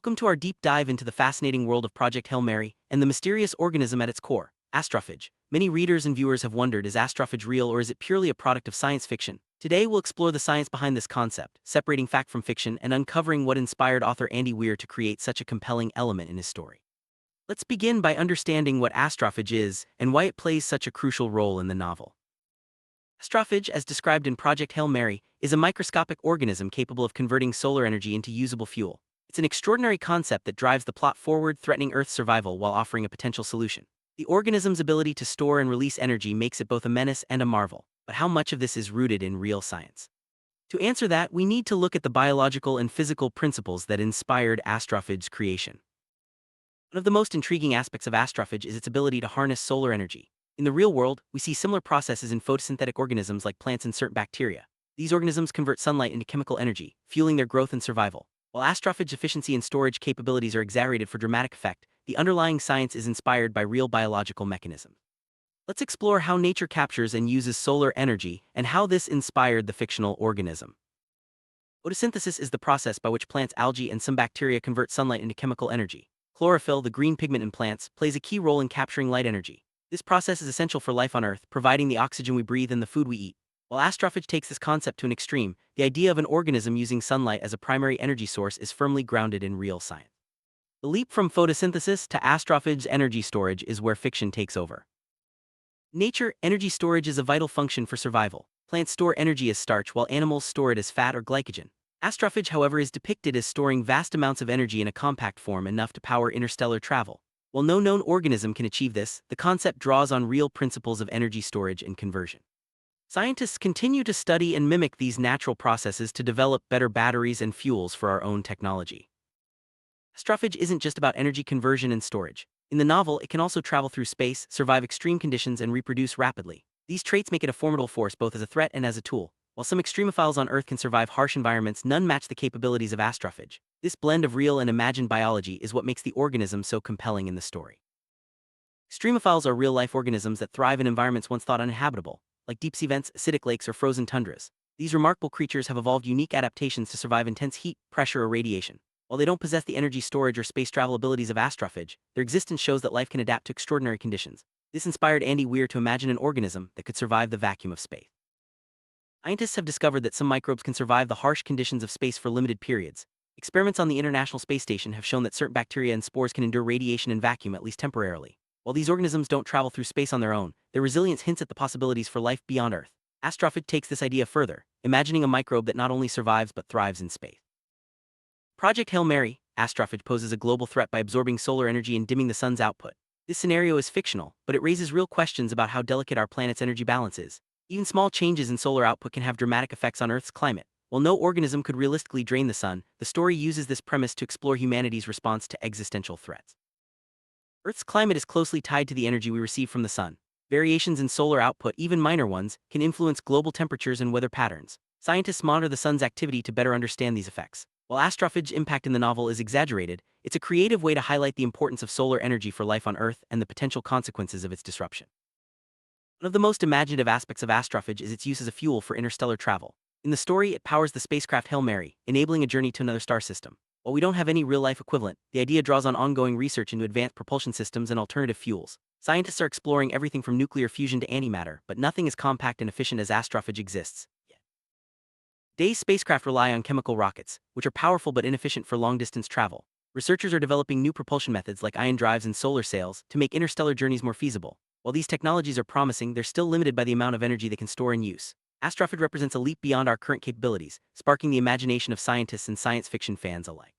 Welcome to our deep dive into the fascinating world of Project Hail Mary and the mysterious organism at its core, astrophage. Many readers and viewers have wondered, is astrophage real or is it purely a product of science fiction? Today we'll explore the science behind this concept, separating fact from fiction and uncovering what inspired author Andy Weir to create such a compelling element in his story. Let's begin by understanding what astrophage is and why it plays such a crucial role in the novel. Astrophage, as described in Project Hail Mary, is a microscopic organism capable of converting solar energy into usable fuel. It's an extraordinary concept that drives the plot forward, threatening Earth's survival while offering a potential solution. The organism's ability to store and release energy makes it both a menace and a marvel, but how much of this is rooted in real science? To answer that, we need to look at the biological and physical principles that inspired astrophage's creation. One of the most intriguing aspects of astrophage is its ability to harness solar energy. In the real world, we see similar processes in photosynthetic organisms like plants and certain bacteria. These organisms convert sunlight into chemical energy, fueling their growth and survival. While astrophage efficiency and storage capabilities are exaggerated for dramatic effect, the underlying science is inspired by real biological mechanisms. Let's explore how nature captures and uses solar energy and how this inspired the fictional organism. Photosynthesis is the process by which plants, algae, and some bacteria convert sunlight into chemical energy. Chlorophyll, the green pigment in plants, plays a key role in capturing light energy. This process is essential for life on Earth, providing the oxygen we breathe and the food we eat. While astrophage takes this concept to an extreme, the idea of an organism using sunlight as a primary energy source is firmly grounded in real science. The leap from photosynthesis to astrophage's energy storage is where fiction takes over. Nature, energy storage is a vital function for survival. Plants store energy as starch while animals store it as fat or glycogen. Astrophage, however, is depicted as storing vast amounts of energy in a compact form, enough to power interstellar travel. While no known organism can achieve this, the concept draws on real principles of energy storage and conversion. Scientists continue to study and mimic these natural processes to develop better batteries and fuels for our own technology. Astrophage isn't just about energy conversion and storage. In the novel, it can also travel through space, survive extreme conditions, and reproduce rapidly. These traits make it a formidable force both as a threat and as a tool. While some extremophiles on Earth can survive harsh environments, none match the capabilities of astrophage. This blend of real and imagined biology is what makes the organism so compelling in the story. Extremophiles are real-life organisms that thrive in environments once thought uninhabitable, like deep-sea vents, acidic lakes, or frozen tundras. These remarkable creatures have evolved unique adaptations to survive intense heat, pressure, or radiation. While they don't possess the energy storage or space travel abilities of astrophage, their existence shows that life can adapt to extraordinary conditions. This inspired Andy Weir to imagine an organism that could survive the vacuum of space. Scientists have discovered that some microbes can survive the harsh conditions of space for limited periods. Experiments on the International Space Station have shown that certain bacteria and spores can endure radiation and vacuum at least temporarily. While these organisms don't travel through space on their own, their resilience hints at the possibilities for life beyond Earth. Astrophage takes this idea further, imagining a microbe that not only survives but thrives in space. Project Hail Mary, astrophage poses a global threat by absorbing solar energy and dimming the sun's output. This scenario is fictional, but it raises real questions about how delicate our planet's energy balance is. Even small changes in solar output can have dramatic effects on Earth's climate. While no organism could realistically drain the sun, the story uses this premise to explore humanity's response to existential threats. Earth's climate is closely tied to the energy we receive from the sun. Variations in solar output, even minor ones, can influence global temperatures and weather patterns. Scientists monitor the sun's activity to better understand these effects. While astrophage's impact in the novel is exaggerated, it's a creative way to highlight the importance of solar energy for life on Earth and the potential consequences of its disruption. One of the most imaginative aspects of astrophage is its use as a fuel for interstellar travel. In the story, it powers the spacecraft Hail Mary, enabling a journey to another star system. While we don't have any real-life equivalent, the idea draws on ongoing research into advanced propulsion systems and alternative fuels. Scientists are exploring everything from nuclear fusion to antimatter, but nothing as compact and efficient as astrophage exists yet. Today's spacecraft rely on chemical rockets, which are powerful but inefficient for long-distance travel. Researchers are developing new propulsion methods like ion drives and solar sails to make interstellar journeys more feasible. While these technologies are promising, they're still limited by the amount of energy they can store and use. Astrophage represents a leap beyond our current capabilities, sparking the imagination of scientists and science fiction fans alike.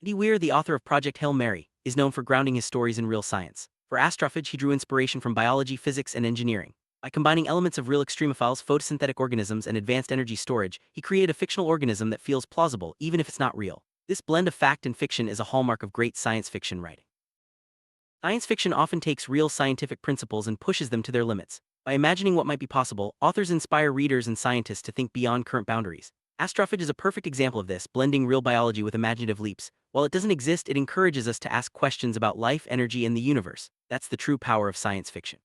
Andy Weir, the author of Project Hail Mary, is known for grounding his stories in real science. For astrophage, he drew inspiration from biology, physics, and engineering. By combining elements of real extremophiles, photosynthetic organisms, and advanced energy storage, he created a fictional organism that feels plausible, even if it's not real. This blend of fact and fiction is a hallmark of great science fiction writing. Science fiction often takes real scientific principles and pushes them to their limits. By imagining what might be possible, authors inspire readers and scientists to think beyond current boundaries. Astrophage is a perfect example of this, blending real biology with imaginative leaps. While it doesn't exist, it encourages us to ask questions about life, energy, and the universe. That's the true power of science fiction.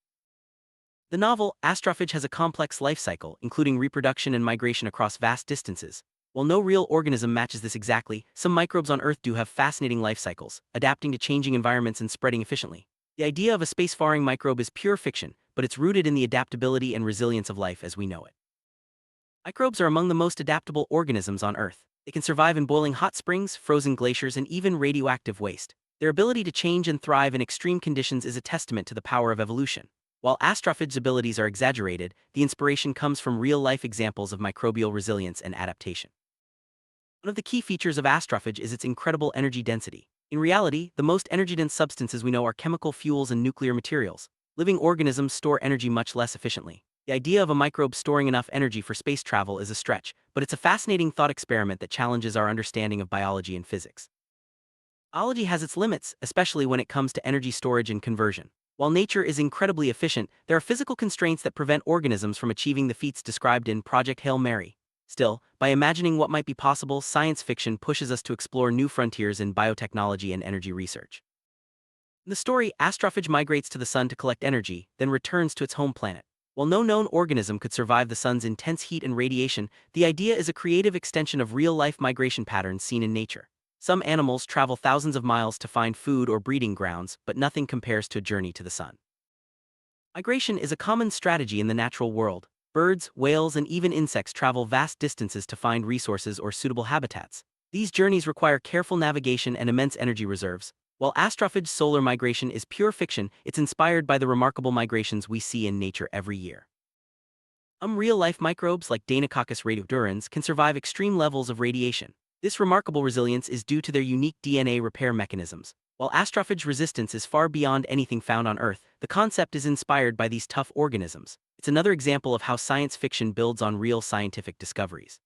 The novel, Astrophage, has a complex life cycle, including reproduction and migration across vast distances. While no real organism matches this exactly, some microbes on Earth do have fascinating life cycles, adapting to changing environments and spreading efficiently. The idea of a spacefaring microbe is pure fiction, but it's rooted in the adaptability and resilience of life as we know it. Microbes are among the most adaptable organisms on Earth. They can survive in boiling hot springs, frozen glaciers, and even radioactive waste. Their ability to change and thrive in extreme conditions is a testament to the power of evolution. While astrophage's abilities are exaggerated, the inspiration comes from real-life examples of microbial resilience and adaptation. One of the key features of astrophage is its incredible energy density. In reality, the most energy-dense substances we know are chemical fuels and nuclear materials. Living organisms store energy much less efficiently. The idea of a microbe storing enough energy for space travel is a stretch, but it's a fascinating thought experiment that challenges our understanding of biology and physics. Biology has its limits, especially when it comes to energy storage and conversion. While nature is incredibly efficient, there are physical constraints that prevent organisms from achieving the feats described in Project Hail Mary. Still, by imagining what might be possible, science fiction pushes us to explore new frontiers in biotechnology and energy research. In the story, Astrophage migrates to the sun to collect energy, then returns to its home planet. While no known organism could survive the sun's intense heat and radiation, the idea is a creative extension of real-life migration patterns seen in nature. Some animals travel thousands of miles to find food or breeding grounds, but nothing compares to a journey to the sun. Migration is a common strategy in the natural world. Birds, whales, and even insects travel vast distances to find resources or suitable habitats. These journeys require careful navigation and immense energy reserves. While astrophage's solar migration is pure fiction, it's inspired by the remarkable migrations we see in nature every year. Real-life microbes like Deinococcus radiodurans can survive extreme levels of radiation. This remarkable resilience is due to their unique DNA repair mechanisms. While astrophage resistance is far beyond anything found on Earth, the concept is inspired by these tough organisms. It's another example of how science fiction builds on real scientific discoveries.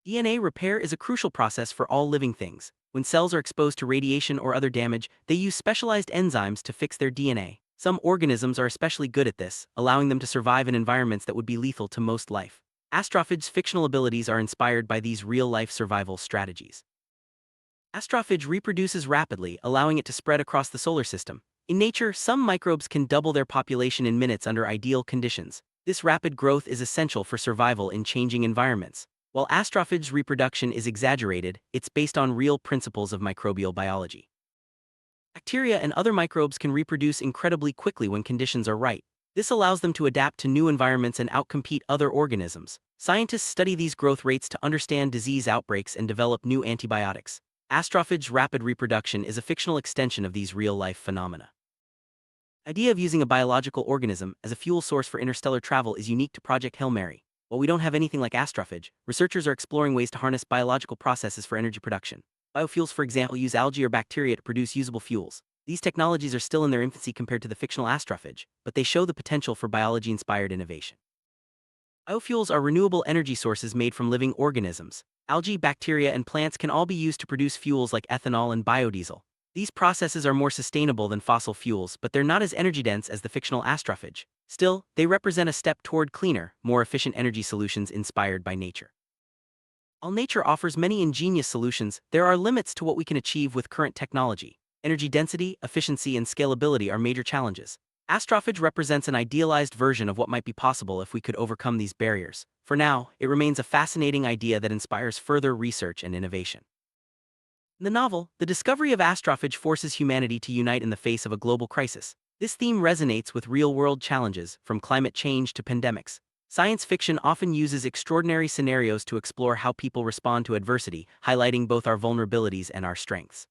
DNA repair is a crucial process for all living things. When cells are exposed to radiation or other damage, they use specialized enzymes to fix their DNA. Some organisms are especially good at this, allowing them to survive in environments that would be lethal to most life. Astrophage's fictional abilities are inspired by these real-life survival strategies. Astrophage reproduces rapidly, allowing it to spread across the solar system. In nature, some microbes can double their population in minutes under ideal conditions. This rapid growth is essential for survival in changing environments. While astrophage's reproduction is exaggerated, it's based on real principles of microbial biology. Bacteria and other microbes can reproduce incredibly quickly when conditions are right. This allows them to adapt to new environments and outcompete other organisms. Scientists study these growth rates to understand disease outbreaks and develop new antibiotics. Astrophage's rapid reproduction is a fictional extension of these real-life phenomena. The idea of using a biological organism as a fuel source for interstellar travel is unique to Project Hail Mary. While we don't have anything like astrophage, researchers are exploring ways to harness biological processes for energy production. Biofuels, for example, use algae or bacteria to produce usable fuels. These technologies are still in their infancy compared to the fictional astrophage, but they show the potential for biology-inspired innovation. Biofuels are renewable energy sources made from living organisms. Algae, bacteria, and plants can all be used to produce fuels like ethanol and biodiesel. These processes are more sustainable than fossil fuels, but they're not as energy-dense as the fictional astrophage. Still, they represent a step toward cleaner, more efficient energy solutions inspired by nature. While nature offers many ingenious solutions, there are limits to what we can achieve with current technology. Energy density, efficiency, and scalability are major challenges. Astrophage represents an idealized version of what might be possible if we could overcome these barriers. For now, it remains a fascinating idea that inspires further research and innovation. In the novel, the discovery of astrophage forces humanity to unite in the face of a global crisis. This theme resonates with real-world challenges, from climate change to pandemics. Science fiction often uses extraordinary scenarios to explore how people respond to adversity, highlighting both our vulnerabilities and our strengths.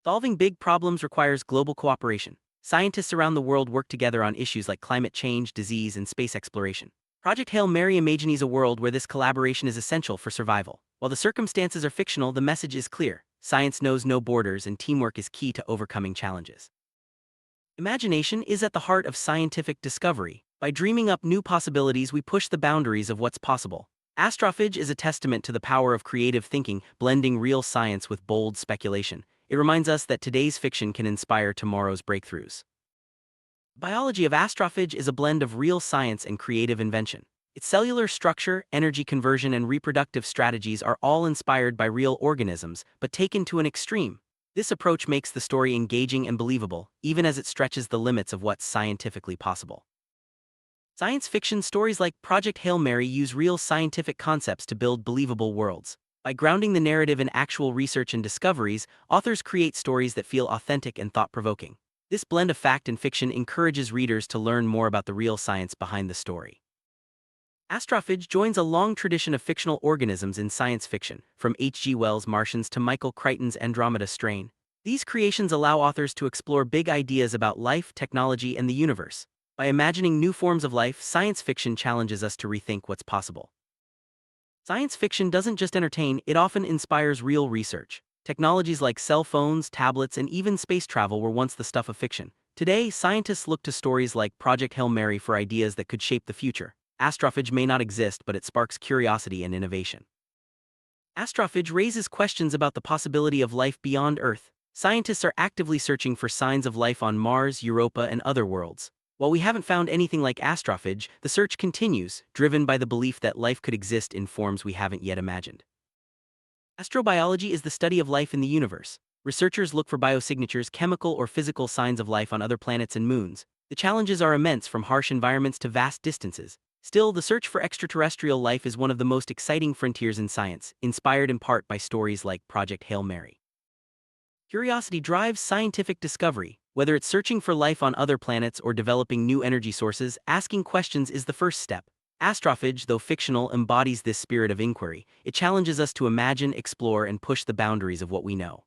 Solving big problems requires global cooperation. Scientists around the world work together on issues like climate change, disease, and space exploration. Project Hail Mary imagines a world where this collaboration is essential for survival. While the circumstances are fictional, the message is clear. Science knows no borders, and teamwork is key to overcoming challenges. Imagination is at the heart of scientific discovery. By dreaming up new possibilities, we push the boundaries of what's possible. Astrophage is a testament to the power of creative thinking, blending real science with bold speculation. It reminds us that today's fiction can inspire tomorrow's breakthroughs. The biology of astrophage is a blend of real science and creative invention. Its cellular structure, energy conversion, and reproductive strategies are all inspired by real organisms, but taken to an extreme. This approach makes the story engaging and believable, even as it stretches the limits of what's scientifically possible. Science fiction stories like Project Hail Mary use real scientific concepts to build believable worlds. By grounding the narrative in actual research and discoveries, authors create stories that feel authentic and thought-provoking. This blend of fact and fiction encourages readers to learn more about the real science behind the story. Astrophage joins a long tradition of fictional organisms in science fiction, from H.G. Wells' Martians to Michael Crichton's Andromeda Strain. These creations allow authors to explore big ideas about life, technology, and the universe. By imagining new forms of life, science fiction challenges us to rethink what's possible. Science fiction doesn't just entertain, it often inspires real research. Technologies like cell phones, tablets, and even space travel were once the stuff of fiction. Today, scientists look to stories like Project Hail Mary for ideas that could shape the future. Astrophage may not exist, but it sparks curiosity and innovation. Astrophage raises questions about the possibility of life beyond Earth. Scientists are actively searching for signs of life on Mars, Europa, and other worlds. While we haven't found anything like astrophage, the search continues, driven by the belief that life could exist in forms we haven't yet imagined. Astrobiology is the study of life in the universe. Researchers look for biosignatures, chemical or physical signs of life on other planets and moons. The challenges are immense, from harsh environments to vast distances. Still, the search for extraterrestrial life is one of the most exciting frontiers in science, inspired in part by stories like Project Hail Mary. Curiosity drives scientific discovery. Whether it's searching for life on other planets or developing new energy sources, asking questions is the first step. Astrophage, though fictional, embodies this spirit of inquiry. It challenges us to imagine, explore, and push the boundaries of what we know.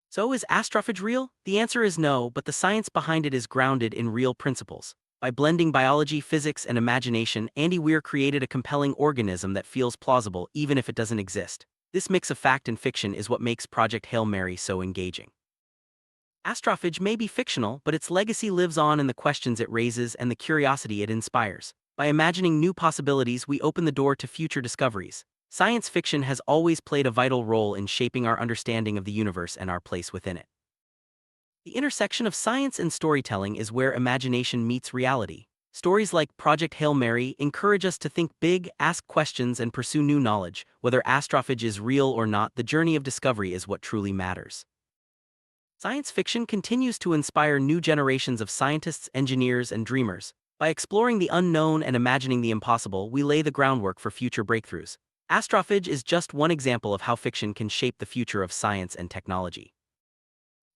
So, is astrophage real? The answer is no, but the science behind it is grounded in real principles. By blending biology, physics, and imagination, Andy Weir created a compelling organism that feels plausible even if it doesn't exist. This mix of fact and fiction is what makes Project Hail Mary so engaging. Astrophage may be fictional, but its legacy lives on in the questions it raises and the curiosity it inspires. By imagining new possibilities, we open the door to future discoveries. Science fiction has always played a vital role in shaping our understanding of the universe and our place within it. The intersection of science and storytelling is where imagination meets reality. Stories like Project Hail Mary encourage us to think big, ask questions, and pursue new knowledge. Whether astrophage is real or not, the journey of discovery is what truly matters. Science fiction continues to inspire new generations of scientists, engineers, and dreamers. By exploring the unknown and imagining the impossible, we lay the groundwork for future breakthroughs. Astrophage is just one example of how fiction can shape the future of science and technology.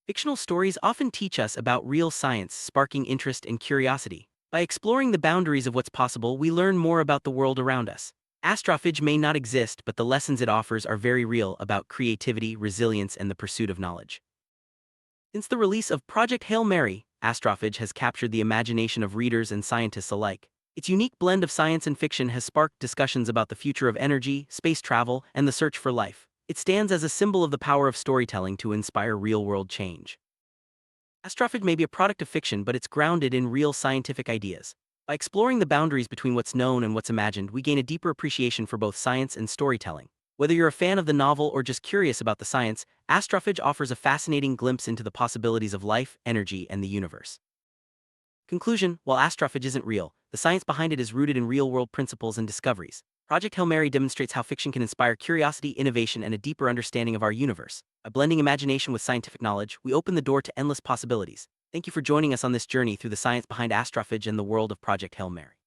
Fictional stories often teach us about real science, sparking interest and curiosity. By exploring the boundaries of what's possible, we learn more about the world around us. Astrophage may not exist, but the lessons it offers are very real, about creativity, resilience, and the pursuit of knowledge. Since the release of Project Hail Mary, Astrophage has captured the imagination of readers and scientists alike. Its unique blend of science and fiction has sparked discussions about the future of energy, space travel, and the search for life. It stands as a symbol of the power of storytelling to inspire real-world change. Astrophage may be a product of fiction, but it's grounded in real scientific ideas. By exploring the boundaries between what's known and what's imagined, we gain a deeper appreciation for both science and storytelling. Whether you're a fan of the novel or just curious about the science, Astrophage offers a fascinating glimpse into the possibilities of life, energy, and the universe. Conclusion: while Astrophage isn't real, the science behind it is rooted in real-world principles and discoveries. Project Hail Mary demonstrates how fiction can inspire curiosity, innovation, and a deeper understanding of our universe. By blending imagination with scientific knowledge, we open the door to endless possibilities. Thank you for joining us on this journey through the science behind Astrophage and the world of Project Hail Mary.